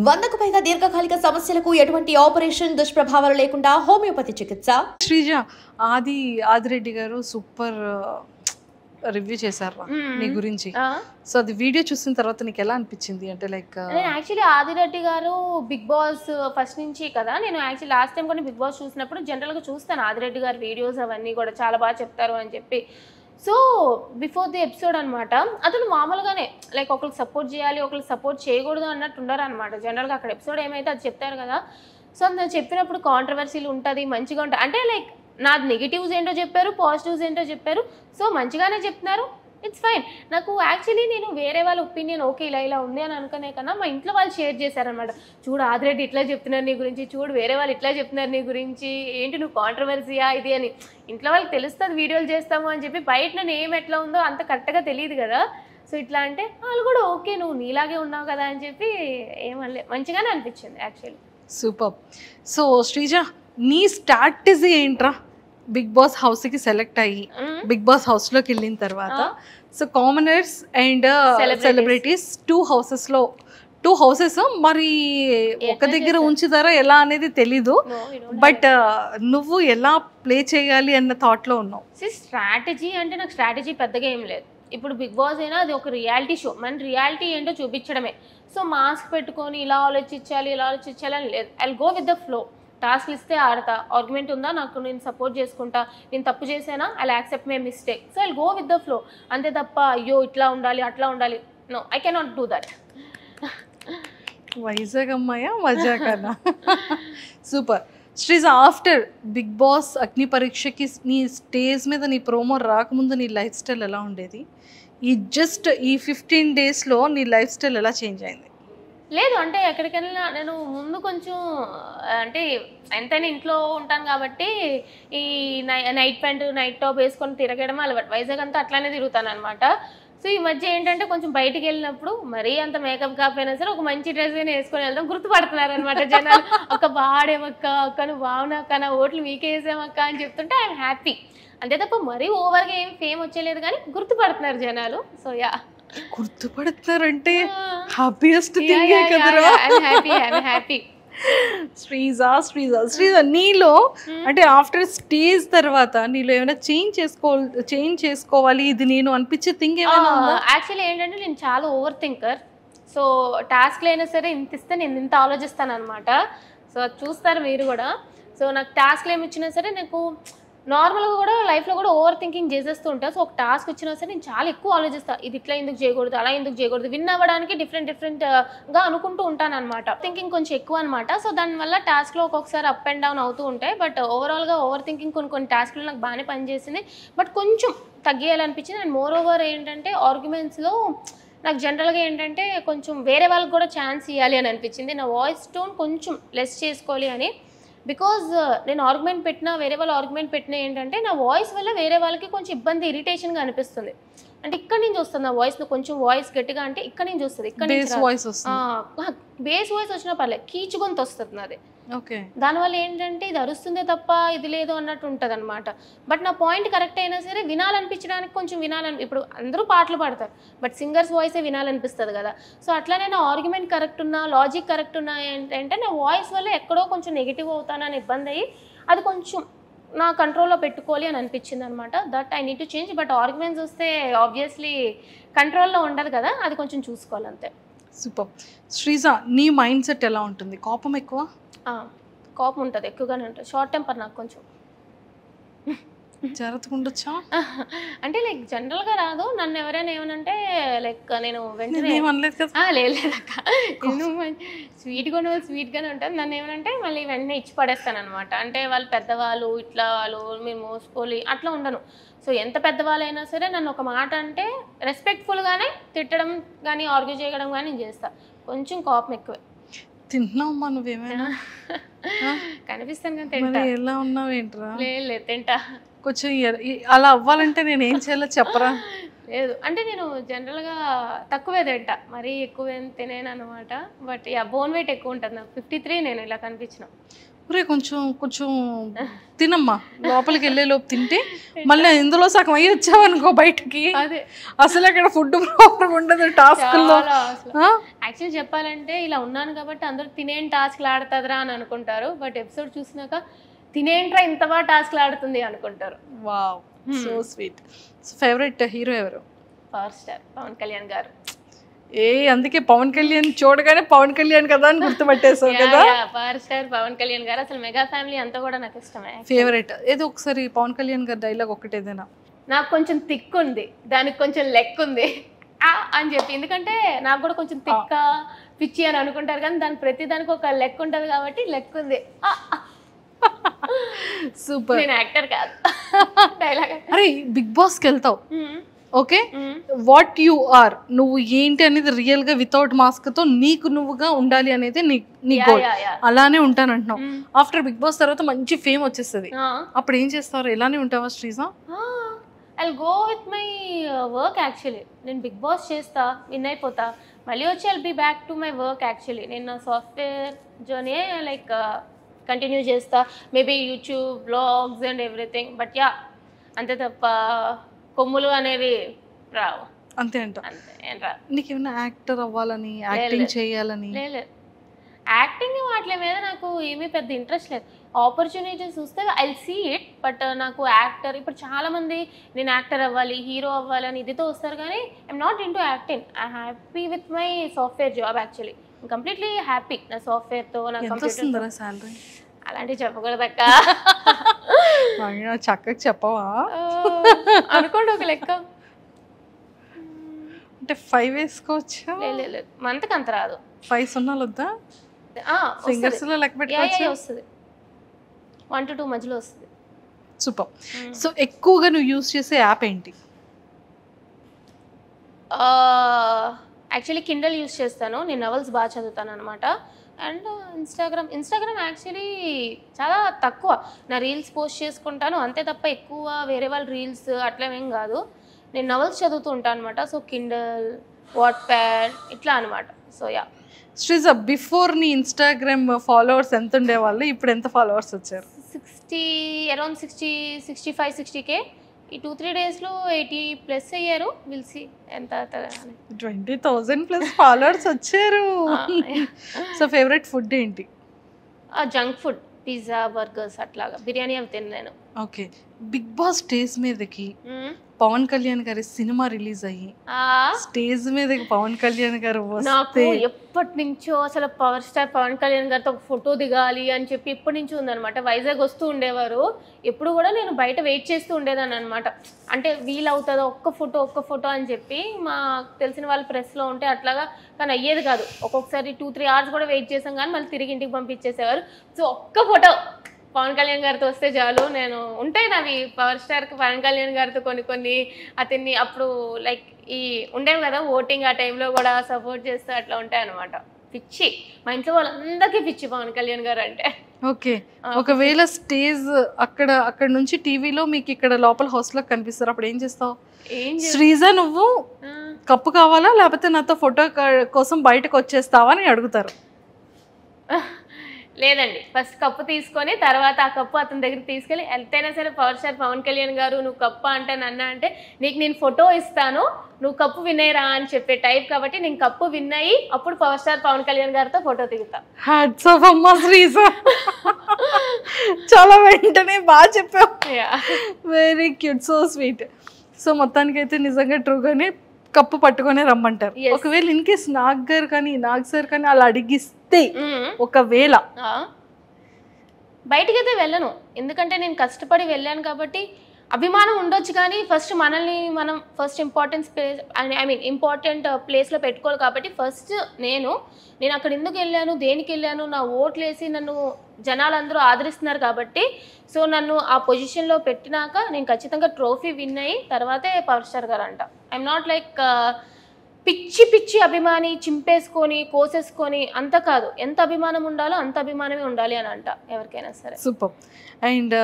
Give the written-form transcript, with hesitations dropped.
100కు పైగా దీర్ఘకాలిక సమస్యలకు ఎటువంటి ఆపరేషన్ దుష్ప్రభావాలు లేకుండా హోమియోపతి చికిత్స. శ్రీజ ఆదిరెడ్డి గారు సూపర్ రివ్యూ చేశారు నీ గురించి. సో అది వీడియో చూసిన తర్వాత నీకు ఎలా అనిపించింది? అంటే లైక్ నేను యాక్చువల్లీ ఆదిరెడ్డి గారు బిగ్ బాస్ ఫస్ట్ నుంచి కదా, నేను యాక్చువల్లీ లాస్ట్ టైం కొన్ని బిగ్ బాస్ చూసినప్పుడు జనరల్గా చూస్తాను ఆదిరెడ్డి గారి వీడియోస్ అవన్నీ కూడా చాలా బాగా చెప్తారు అని చెప్పి. సో బిఫోర్ ది ఎపిసోడ్ అనమాట, అతను మామూలుగానే లైక్ ఒకరికి సపోర్ట్ చేయాలి ఒకరికి సపోర్ట్ చేయకూడదు అన్నట్టు ఉండరు అనమాట. జనరల్గా అక్కడ ఎపిసోడ్ ఏమైతే అది చెప్తారు కదా. సో నేను చెప్పినప్పుడు కాంట్రవర్సీలు ఉంటుంది, మంచిగా ఉంటుంది, అంటే లైక్ నాది నెగిటివ్స్ ఏంటో చెప్పారు, పాజిటివ్స్ ఏంటో చెప్పారు. సో మంచిగానే చెప్తున్నారు, ఇట్స్ ఫైన్. నాకు యాక్చువల్లీ నేను వేరే వాళ్ళ ఒపీనియన్ ఓకే ఇలా ఇలా ఉంది అని అనుకునే కన్నా మా ఇంట్లో వాళ్ళు షేర్ చేశారనమాట. చూడు ఆదిరెడ్డి ఇట్లా చెప్తున్నారు నీ గురించి, చూడు వేరే వాళ్ళు ఇట్లా చెప్తున్నారు నీ గురించి, ఏంటి నువ్వు కాంట్రవర్సీయా ఇది అని. ఇంట్లో వాళ్ళకి తెలుస్తుంది వీడియోలు చేస్తాము అని చెప్పి, బయట నేను ఏం ఎట్లా ఉందో అంత కరెక్ట్గా తెలియదు కదా. సో ఇట్లా అంటే వాళ్ళు కూడా ఓకే నువ్వు నీలాగే ఉన్నావు కదా అని చెప్పి ఏమనలే, మంచిగానే అనిపించింది యాక్చువల్లీ. సూపర్. సో శ్రీజ నీ స్ట్రాటజీ ఏంట్రా బిగ్ బాస్ హౌస్కి సెలెక్ట్ అయ్యి బిగ్ బాస్ హౌస్లోకి వెళ్ళిన తర్వాత? So commoners and celebrities two houses మరి ఒక దగ్గర ఉంచుతారా ఎలా అనేది తెలీదు, బట్ నువ్వు ఎలా ప్లే చేయాలి అన్న థాట్లో ఉన్నావు. స్ట్రాటజీ అంటే నాకు స్ట్రాటజీ పెద్దగా ఏం లేదు. ఇప్పుడు బిగ్ బాస్ అయినా అది ఒక రియాలిటీ షో, మన రియాలిటీ ఏంటో చూపించడమే. సో మాస్క్ పెట్టుకొని ఇలా ఆలోచించాలి అని లేదు. I go with the flow. టాస్క్లు ఇస్తే ఆడతా, ఆర్గ్యుమెంట్ ఉందా నాకు నేను సపోర్ట్ చేసుకుంటా, నేను తప్పు చేసానా I accept my mistake. So I go with the flow, అంతే తప్ప అయ్యో ఇట్లా ఉండాలి అట్లా ఉండాలి, no I cannot do that. Vizag అమ్మాయా మజా కన్నా. Super. Sreeja after big boss అగ్ని పరీక్షకి నీ స్టేజ్ మీద నీ ప్రోమో రాకముందు నీ లైఫ్ స్టైల్ ఎలా ఉండేది? ఈ 15 daysలో నీ లైఫ్ స్టైల్ ఎలా చేంజ్ అయింది? లేదు అంటే ఎక్కడికి వెళ్ళినా నేను ముందు కొంచెం అంటే ఎంతైనా ఇంట్లో ఉంటాను కాబట్టి ఈ నైట్ ప్యాంటు నైట్ టాప్ వేసుకొని తిరగడం అలవాటు. వైజాగ్ అంతా అట్లానే తిరుగుతాను అనమాట. సో ఈ మధ్య ఏంటంటే కొంచెం బయటికి వెళ్ళినప్పుడు మరీ అంత మేకప్ కాకపోయినా సరే ఒక మంచి డ్రెస్ అయినా వేసుకొని వెళ్దాం, గుర్తుపడుతున్నారు అనమాట జనాలు. ఒక బాడేమక్క అక్క నువ్వు బాగున్నాక నా ఓట్లు మీకే వేసామక్క అని చెప్తుంటే ఐఎమ్ హ్యాపీ. అంతే తప్ప మరీ ఓవర్గా ఏం ఫేమ్ వచ్చేలేదు కానీ గుర్తుపడుతున్నారు జనాలు. సో యా, గుర్తుపడుతున్నారంటే హ్యాపీయెస్ట్ థింగ్ కదరా. హ్యాపీ. శ్రీజ నీలో అంటే ఆఫ్టర్ స్టేజ్ తర్వాత నీలో ఏమైనా చేంజ్ చేసుకోవాలి ఇది నేను అనిపించే థింగ్ ఏమైనా? యాక్చువల్లీ ఏంటంటే నేను చాలా ఓవర్ థింకర్. సో టాస్క్లు అయినా సరే ఇంత ఇస్తే నేను ఇంత ఆలోచిస్తాను అనమాట. సో చూస్తారు మీరు కూడా. సో నాకు టాస్క్లు ఏమి ఇచ్చినా సరే నాకు నార్మల్గా కూడా లైఫ్లో కూడా ఓవర్ థింకింగ్ చేసేస్తూ ఉంటాను. సో ఒక టాస్క్ వచ్చినా సరే నేను చాలా ఎక్కువ ఆలోచిస్తాను, ఇది ఇట్లా ఎందుకు చేయకూడదు అలా ఎందుకు చేయకూడదు, విన్ అవ్వడానికి డిఫరెంట్గా అనుకుంటూ ఉంటాను అనమాట. థింకింగ్ కొంచెం ఎక్కువ అనమాట. సో దానివల్ల టాస్క్లో ఒక్కొక్కసారి అప్ అండ్ డౌన్ అవుతూ ఉంటాయి. బట్ ఓవరాల్గా ఓవర్ థింకింగ్ కొన్ని టాస్క్లు నాకు బాగానే పనిచేసింది, బట్ కొంచెం తగ్గియాలనిపించింది. అండ్ మోర్ ఓవర్ ఏంటంటే ఆర్గ్యుమెంట్స్లో నాకు జనరల్గా ఏంటంటే కొంచెం వేరే వాళ్ళకి కూడా ఛాన్స్ ఇవ్వాలి అని అనిపించింది. నా వాయిస్ టోన్ కొంచెం లెస్ చేసుకోవాలి అని. బికాజ్ నేను ఆర్గ్యుమెంట్ పెట్టినా వేరే వాళ్ళు ఆర్గ్యుమెంట్ పెట్టినా ఏంటంటే నా వాయిస్ వల్ల వేరే వాళ్ళకి కొంచెం ఇబ్బంది ఇరిటేషన్గా అనిపిస్తుంది. అంటే ఇక్కడ నుంచి వస్తుంది నా వాయిస్, కొంచెం వాయిస్ గట్టిగా అంటే ఇక్కడ నుంచి వస్తుంది, ఇక్కడ నుంచి బేస్ వాయిస్ వచ్చినా పర్లేదు, కీచుగొంత వస్తుంది నాది. ఓకే, దానివల్ల ఏంటంటే ఇది అరుస్తుందే తప్ప ఇది లేదు అన్నట్టు ఉంటుంది అనమాట. బట్ నా పాయింట్ కరెక్ట్ అయినా సరే వినాలనిపించడానికి కొంచెం ఇప్పుడు అందరూ పాటలు పాడతారు, బట్ సింగర్స్ వాయిసే వినాలనిపిస్తుంది కదా. సో అట్లానే నా ఆర్గ్యుమెంట్ కరెక్ట్ ఉన్నా లాజిక్ కరెక్ట్ ఉన్నా ఏంటంటే నా వాయిస్ వల్ల ఎక్కడో కొంచెం నెగిటివ్ అవుతానని ఇబ్బంది అయ్యి అది కొంచెం నా కంట్రోల్లో పెట్టుకోవాలి అని అనిపించింది అనమాట. That I need to change. But arguments వస్తే ఆబ్వియస్లీ కంట్రోల్లో ఉండదు కదా, అది కొంచెం చూసుకోవాలి అంతే. సూపర్. శ్రీజ నీ మైండ్ సెట్ ఎలా ఉంటుంది? కోపం ఎక్కువ? కోపం ఉంటుంది, ఎక్కువగానే ఉంటుంది. షార్ట్ టెంపర్ నాకు కొంచెం. జరుగుతుండొచ్చా అంటే లైక్ జనరల్గా రాదు. నన్ను ఎవరైనా ఏమనంటే లైక్ నేను వెంటనే లేదక్క స్వీట్గానే ఉంటుంది. నన్ను ఏమనంటే మళ్ళీ వెంటనే ఇచ్చి పడేస్తాను అనమాట. అంటే వాళ్ళు పెద్దవాళ్ళు ఇట్లా వాళ్ళు మీరు మోసుకోవాలి అట్లా ఉండను. సో ఎంత పెద్దవాళ్ళైనా సరే నన్ను ఒక మాట అంటే రెస్పెక్ట్ఫుల్గానే తిట్టడం కానీ ఆర్గ్యూ చేయడం కానీ నేను చేస్తాను. కొంచెం కోపం ఎక్కువే. తింటున్నావమ్మా నువ్వేమైనా? కనిపిస్తాను కానీ తింటా. ఎలా ఉన్నావు ఏంట్రా? లేదు తింటా. కొంచెం అలా అవ్వాలంటే నేను ఏం చేయాలో చెప్పరా? లేదు అంటే నేను జనరల్గా తక్కువే తింటా, మరీ ఎక్కువ ఏం తినేను అనమాట. బట్ బోన్ వెయిట్ ఎక్కువ ఉంటుంది నాకు, 53 నేను ఇలా కనిపించిన. కొంచెం కొంచెం తినమ్మా, లోపలికి వెళ్ళే లోపు తింటే మళ్ళీ ఇందులో సగం అయ్యి వచ్చావనుకో బయటకి, అదే అసలు అక్కడ ఫుడ్ ప్రాబ్లం ఉండదు టాస్క్లో. యాక్చువల్లీ చెప్పాలంటే ఇలా ఉన్నాను కాబట్టి అందరూ తినేం టాస్క్లు ఆడుతుందిరా అని అనుకుంటారు, బట్ ఎపిసోడ్ చూసినాక తినేంట్రా ఇంత బాగా టాస్క్లు ఆడుతుంది అనుకుంటారు. Wow, so sweet. Favourite hero ఎవరు? పవర్ స్టార్ పవన్ కళ్యాణ్ గారు. అందుకే పవన్ కళ్యాణ్ చూడగానే పవన్ కళ్యాణ్ కదా అని గుర్తుపట్టేసావు కదా. పవర్ స్టార్ పవన్ కళ్యాణ్ గారు, అసలు మెగా ఫ్యామిలీ అంతా కూడా నాకు ఇష్టమే. ఫేవరెట్ ఏదో ఒకసారి పవన్ కళ్యాణ్ గారి డైలాగ్ ఒకటి ఏదైనా. నాకు కొంచెం థిక్ ఉంది, దానికి కొంచెం లెక్ ఉంది అని చెప్పి, ఎందుకంటే నాకు కూడా కొంచెం థిక్క పిచ్చి అని అనుకుంటారు కానీ దానికి ప్రతి దానికి ఒక లెక్ ఉంటుంది కాబట్టి లెక్ ఉంది. సూపర్. నేను యాక్టర్ కాదు, డైలాగ్. అరే బిగ్ బాస్కి వెళ్తావు, ఓకే, వాట్ యు ఆర్, నువ్వు ఏంటి అనేది రియల్ గా వితౌట్ మాస్క్ తో నీకు నువ్వుగా ఉండాలి అనేది నీ గోల్. అలానే ఉంటాను అంటున్నావు. ఆఫ్టర్ బిగ్ బాస్ తర్వాత మంచి ఫేమ్ వచ్చేస్తుంది, అప్పుడు ఏం చేస్తారు? ఎలానే ఉంటావా Sreeja? I'll go with my work. Actually నేను బిగ్ బాస్ చేస్తా, విన్ అయిపోతా, మళ్ళీ వచ్చి I'll be back to my work. Actually నేను నా సాఫ్ట్వేర్ జర్నీ లైక్ కంటిన్యూ చేస్తా, maybe YouTube blogs and everything. But yeah, అంతే తప్ప కొమ్ములు అనేవి రావు. అంతే అంట. అంతే ఏం రా. నీకేమన్నా యాక్టర్ అవ్వాలని, యాక్టింగ్ చేయాలని? లేదు, యాక్టింగ్ వాటి మీద నాకు ఏమీ పెద్ద ఇంట్రెస్ట్ లేదు. ఆపర్చునిటీస్ వస్తే ఐ సీ ఇట్, బట్ నాకు యాక్టర్, ఇప్పుడు చాలా మంది నేను యాక్టర్ అవ్వాలి, హీరో అవ్వాలి అని ఇదితో వస్తారు, కానీ I'm not in to acting. I happy with my software job. Actually completely happy నా సాఫ్ట్వేర్తో, నా కంప్యూటర్. సాలరీ అలాంటివి చెప్పకూడదక్క. చక్కగా చెప్పవా? అనుకోండి ఒక లెక్క. అంటే 5 వేసుకోవచ్చా? లేదు, మంత్కి అంత రాదు. 5 సున్నాలు వద్దా? ఫింగర్స్ లో లెక్క పెట్టుకోవచ్చు. వస్తుంది, 1 to 2 మధ్యలో వస్తుంది. సూపర్. సో ఎక్కువగా నువ్వు యూజ్ చేసే యాప్ ఏంటి? యాక్చువల్లీ కిండల్ యూస్ చేస్తాను, నేను నవల్స్ బాగా చదువుతాను అనమాట. అండ్ ఇన్స్టాగ్రామ్ యాక్చువల్లీ చాలా తక్కువ, నా రీల్స్ పోస్ట్ చేసుకుంటాను అంతే తప్ప ఎక్కువ వేరే వాళ్ళ రీల్స్ అట్లా ఏం కాదు. నేను నవల్స్ చదువుతూ ఉంటాను అనమాట. సో కిండల్, వాట్ప్యాడ్ ఇట్లా అనమాట. So yeah. శ్రీజ, బిఫోర్ నీ ఇన్స్టాగ్రామ్ ఫాలోవర్స్ ఎంత ఉండేవాళ్ళు, ఇప్పుడు ఎంత ఫాలోవర్స్ వచ్చారు? 60, అరౌండ్ 65, 60K. ఈ 2-3 డేస్లో 80+ అయ్యారు. విల్ సీ ఎంత 20,000+ ఫాలోవర్స్ వచ్చారు. సో ఫేవరెట్ ఫుడ్ ఏంటి? జంక్ ఫుడ్, పిజ్జా, బర్గర్స్ అట్లాగా, బిర్యానీ అవి తిన్నాను. ఓకే. బిగ్ బాస్ స్టేజ్ మీదకి పవన్ కళ్యాణ్ గారి సినిమా రిలీజ్ అయ్యి స్టేజ్ మీదకి పవన్ కళ్యాణ్ గారు నాకు ఎప్పటి నుంచో అసలు పవర్ స్టార్ పవన్ కళ్యాణ్ గారితో ఒక ఫోటో దిగాలి అని చెప్పి ఎప్పటి నుంచి ఉందనమాట. వైజాగ్ వస్తూ ఉండేవారు, ఎప్పుడు కూడా నేను బయట వెయిట్ చేస్తూ ఉండేదాన్ని అనమాట. అంటే వీలవుతుందో ఒక్క ఫోటో అని చెప్పి మా తెలిసిన వాళ్ళు ప్రెస్లో ఉంటే అట్లాగా, కానీ అయ్యేది కాదు. ఒక్కొక్కసారి 2-3 అవర్స్ కూడా వెయిట్ చేసాం కానీ మళ్ళీ తిరిగి ఇంటికి పంపించేసేవారు. సో ఒక్క ఫోటో పవన్ కళ్యాణ్ గారితో వస్తే చాలు. నేను ఉంటాయి నావి పవర్ స్టార్కి పవన్ కళ్యాణ్ గారితో కొన్ని అతన్ని అప్పుడు లైక్ ఈ ఉండేవి కదా ఓటింగ్, ఆ టైంలో కూడా సపోర్ట్ చేస్తూ అట్లా ఉంటాయి అనమాట. పిచ్చి, మా ఇంట్లో వాళ్ళందరికీ పిచ్చి పవన్ కళ్యాణ్ గారు అంటే. ఓకే. ఒకవేళ స్టేజ్ అక్కడ నుంచి టీవీలో మీకు ఇక్కడ లోపల హౌస్లో కనిపిస్తారు, అప్పుడు ఏం చేస్తావు? శ్రీజ నువ్వు కప్పు కావాలా లేకపోతే నాతో ఫోటో కోసం బయటకు వచ్చేస్తావా అని అడుగుతారు. లేదండి, ఫస్ట్ కప్పు తీసుకొని తర్వాత ఆ కప్పు అతని దగ్గరికి తీసుకెళ్ళి, ఎంతైనా సరే పవర్ స్టార్ పవన్ కళ్యాణ్ గారు నువ్వు కప్పు అంటే నన్ను అంటే నీకు నేను ఫోటో ఇస్తాను, నువ్వు కప్పు వినేరా అని చెప్పే టైప్ కాబట్టి నేను కప్పు విన్ అయ్యి అప్పుడు పవర్ స్టార్ పవన్ కళ్యాణ్ గారితో ఫోటో దిగుతా. హ్యాట్స్ ఆఫ్ అమ్మా శ్రీజ, చాలా వెంటనే బాగా చెప్పావు. Very cute, so sweet. So మొత్తానికైతే నిజంగా ట్రూగానే కప్పు పట్టుకొని రమ్మంటారు. ఒకవేళ ఇన్ కేస్ నాగ్ సార్ కానీ అలా అడిగిస్తే, ఒకవేళ బయటకైతే వెళ్ళను, ఎందుకంటే నేను కష్టపడి వెళ్ళాను కాబట్టి. అభిమానం ఉండొచ్చు కానీ ఫస్ట్ మనల్ని మనం ఇంపార్టెంట్ ప్లేస్లో పెట్టుకోవాలి కాబట్టి ఫస్ట్ నేను అక్కడ ఎందుకు వెళ్ళాను, దేనికి వెళ్ళాను, నా ఓట్లు వేసి నన్ను జనాలందరూ ఆదరిస్తున్నారు కాబట్టి, సో నన్ను ఆ పొజిషన్లో పెట్టినాక నేను ఖచ్చితంగా ట్రోఫీ విన్ అయ్యి తర్వాతే పవర్ స్టార్ గారు అంట. ఐఎమ్ నాట్ లైక్ పిచ్చి అభిమాని చింపేసుకొని కోసేసుకొని అంత కాదు. ఎంత అభిమానం ఉండాలో అంత అభిమానమే ఉండాలి అని అంట ఎవరికైనా సరే. సూపర్. అండ్